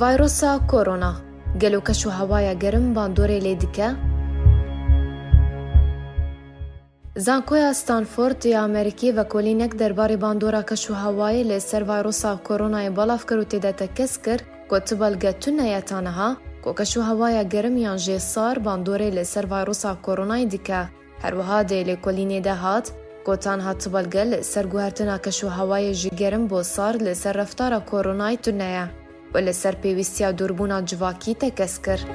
ڤایرۆسا کۆرۆنا گەلو کەش و هەوایە گەرم باندۆرێ لێ دکە؟ زانکۆیا ستانفۆرد یا ئەمریکی ڤەکۆلینێک دەربارەی باندۆرا کەش و هەوایە لەسەر ڤایرۆسا کۆرۆنایە بەڵاف کرد و تێدا تەکەس کرد کۆ بەڵگە تونەیەتانەها کۆ کەش و هەوایە گەرم یان ژێ سار باندۆرێ لەسەر ڤایرۆسا کۆرۆنای دکە. هەروەها دێ لێکۆلینێدا هات کۆتان هات بەڵگە لەسەر گوهرتنا کەش و هەوایە ژی گەرم بۆ سار لەسەر ڕەفتارە کۆرۆنای تونەیە و لەسەر پێویستیا دووربوونا جڤاکی تەکەس کرد.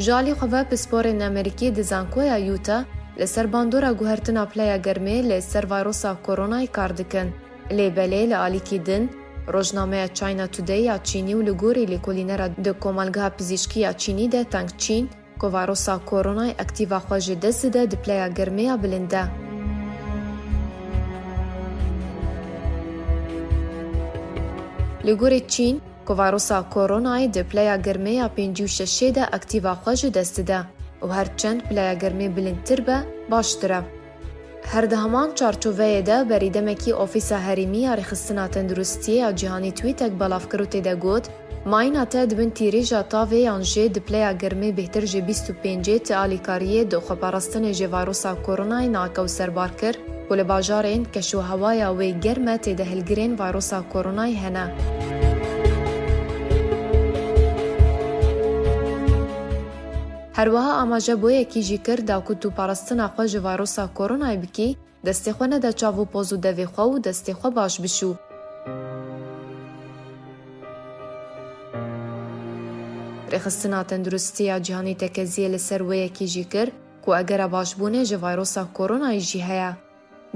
ژالی خۆڤە پسپۆرên ئەمریکی di زانکۆیا یوتا لەسەر باندۆرا گوهرتنا پلەیە گەرمێ لەسەر ڤایرۆسا کۆرۆنای کار dikin. لێبەلێ لە ئالیکی din ڕۆژنامەیە چاینا تودەی یا چینی و li gorî lêkolînera di Komelgeha Pizîşkî ya Çînî de teng Çîn ku ڤایرۆسا کۆرۆنای اکتیڤا xwe ji dest dide di pleya germêya bilind de. Li gorî Çîn ku ڤایرۆسا کۆرۆنایê di pleya germêya 56 de اکتیڤا xwe ji dest dide û herçend pleya germê bilindtir be baştir e. Her di heman çarçoveyê de berîdemekî Ofîsa Herîmî ya Rêxistina Tenduristiyê ya Cîhanî tweetek belav kir û têde got mayîna te dibin tîrêja tavê yan jê di pleya germê bêhtir ji 25 ti alîkariyê di xweparastinê ji ڤایرۆsa kۆrۆnayê nakew serbar kir ku li bajarên keş û hewaya wê germ e têde hilgirên ڤایرۆsa kۆrۆnayê hene. هەروەها ئاماژەبوویەکی jî kir da ku tu parastina xwe ji ڤایرۆsa kۆrۆnayê bikî destê xwe nede çav û poz û devê xwe û destê xwe baş bişû. Rêxistina Tenduristiya Cîhanî tekeziyê li ser wêyekî jî kir ku egera başbûnê ji ڤایرۆsa kۆrۆnayê jî heye.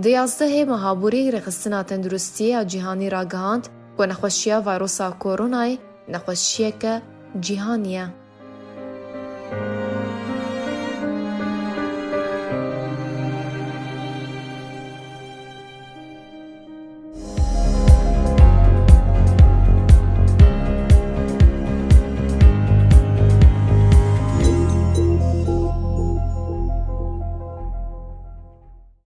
Di 11 mehaborî Rêxistina Tenduristiya Cîhanî ragihand ku nexweşiya ڤایرۆsa kۆrۆnayê nexweşiyeke cîhanî ye.